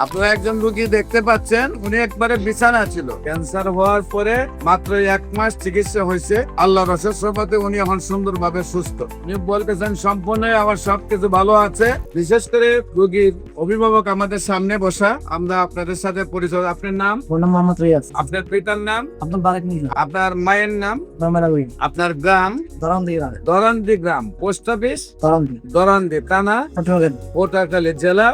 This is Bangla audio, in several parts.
আপনারা একজন রোগী দেখতে পাচ্ছেন, উনি একবারে বিছানা ছিল। ক্যান্সার হওয়ার পরে মাত্র 1 মাস চিকিৎসা হয়েছে। আল্লাহর অশেষ রহমতে উনি এখন সুন্দরভাবে সুস্থ। উনি বলতেছেন সম্পূর্ণ আমার সবকিছু ভালো আছে। বিশেষ করে রোগীর অভিভাবক আমাদের সামনে বসা। আমরা আপনাদের সাথে পরিচয়। আপনার নাম? মোহাম্মদ রিয়াজ। আপনার পিতার নাম? আপনার বারেক মির্জা। আপনার মায়ের নাম? মামারাউই। আপনার গ্রাম? দরামদি। দরান্দি গ্রাম। Post office? দরামদি। দরান্দি থানা? পটুয়াখালী। পটুয়াখালী জেলা?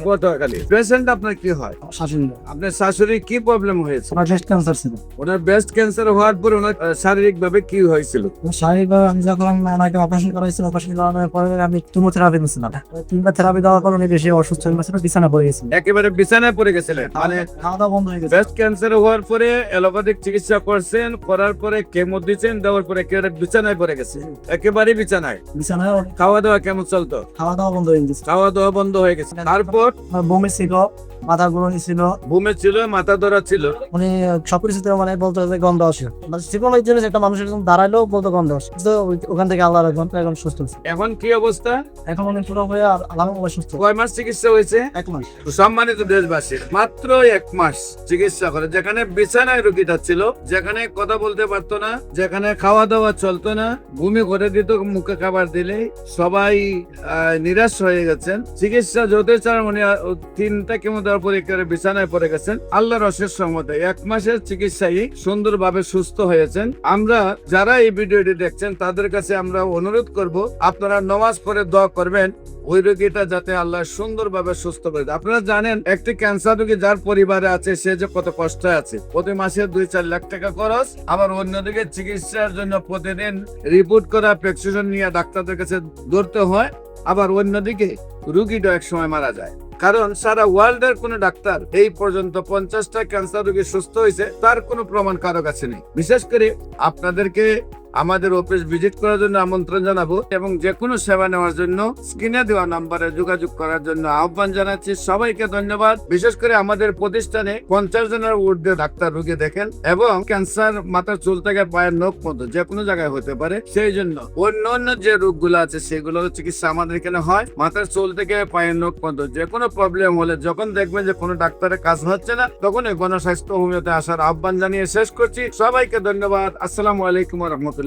পটুয়াখালী। পেশেন্ট আপনার কি হয়? শাসন। আপনার শাশুড়ি কি প্রবলেম হয়েছে? আমার ব্রেস্ট ক্যান্সার ছিল। ওনার ব্রেস্ট ক্যান্সার হওয়ার পর ওনার শারীরিক ভাবে কি হয়েছিল? শারীরিকভাবে আমি যখন ওনাকে অপারেশন করাইছিল, অপারেশন করানোর পরে আমি কেমোথেরাপি নিয়েছিলাম। 3বার থেরাপি দেওয়ার পর উনি বেশি অসুস্থ হয়ে গেছিল, বিছানা পড়ে গেছিল। একেবারে বিছানায় পড়ে গেছিলেন? মানে খাওয়া দাওয়া বন্ধ হয়ে গেছে। ব্রেস্ট ক্যান্সার হওয়ার পরে অ্যালোপ্যাথিক চিকিৎসা করছেন, করার পরে কেমো দিয়েছেন, দেওয়ার পরে একেবারে বিছানায় পড়ে গেছে। একেবারে বিছানায়। বিছানায় খাওয়া দাওয়া কেমন চলতো? খাওয়া দাওয়া বন্ধ হয়ে গেছে। খাওয়া দাওয়া বন্ধ হয়ে গেছে। তারপর আমার বমি ছিল, মাথা ঘুরনি ছিল, ঘুমে ছিল, মাথা ধরা ছিল। উনি সবকিছুতে মানে বলতে যে গন্ধ আসে। মানে জীবন ওই জিনিস একটা মানুষের যখন দাঁড়াইলেও বলতে গন্ধ আসে। তো ওখান থেকে আল্লাহ এখন সুস্থ হচ্ছে। এখন কি অবস্থা? এখন উনি পুরো হয়ে আলহামদুলিল্লাহ সুস্থ। কয় মাস চিকিৎসা হয়েছে? 1 মাস। সম্মানিত দেশবাসী, মাত্র 1 মাস চিকিৎসা করে, যেখানে বিছানায় রোগীটা ছিল, যেখানে কথা বলতে পারতো না, যেখানে খাওয়া দাওয়া চলতো না, বমি করে দিত মুখে খাবার দিলেই, সবাই নিরাশ হয়ে গেছেন। চিকিৎসা যতই চান উনি 3টা কেমো দেওয়ার পরে একেবারে বিছানায় পড়ে গেছেন। আল্লাহর অশেষ রহমতে 1 মাসের চিকিৎসায় সুন্দরভাবে সুস্থ হয়েছেন। আমরা যারা এই ভিডিওটি দেখছেন তাদের কাছে আমরা অনুরোধ করব, আপনারা নামাজ পড়ে দোয়া করবেন ওই রোগীটা যাতে আল্লাহ সুন্দরভাবে সুস্থ করে দেয়। আপনারা জানেন একটি ক্যান্সার রোগী যার পরিবারে আছে সে যে কত কষ্ট আছে। প্রতি মাসে 2-4 লাখ টাকা খরচ, আবার অন্যদিকে চিকিৎসার জন্য প্রতিদিন রিপোর্ট করা, প্রেসক্রিপশন নিয়ে ডাক্তারদের কাছে দৌড়তে হয়। আবার অন্যদিকে রোগীটা এক সময় মারা যায়। কারণ সারা ওয়ার্ল্ডের কোন ডাক্তার এই পর্যন্ত 50টা ক্যান্সার রোগী সুস্থ হয়েছে তার কোনো প্রমাণ কারো কাছে নেই। বিশেষ করে আপনাদেরকে আমাদের অফিস ভিজিট করার জন্য আমন্ত্রণ জানাবো এবং যে কোনো সেবা নেওয়ার জন্য স্ক্রিনে দেওয়া নাম্বারে যোগাযোগ করার জন্য আহ্বান জানাচ্ছি। সবাইকে ধন্যবাদ। বিশেষ করে আমাদের প্রতিষ্ঠানে 50 জনের ঊর্ধ্বে ডাক্তার রোগী দেখেন এবং ক্যান্সার মাথার চুল থেকে পায়ের নখ পর্যন্ত যে কোনো জায়গায় হতে পারে। সেই জন্য অন্য যে রোগগুলো আছে সেগুলোর চিকিৎসা আমাদের এখানে হয়। মাথার চুল থেকে পায়ের নখ পর্যন্ত যে কোনো প্রবলেম হলে যখন দেখবেন যে কোনো ডাক্তারের কাজ হচ্ছে না, তখন এই গণস্বাস্থ্য হোমিওতে আসার আহ্বান জানিয়ে শেষ করছি। সবাইকে ধন্যবাদ। আসসালামু আলাইকুম ওয়া রাহমাতুল্লাহি।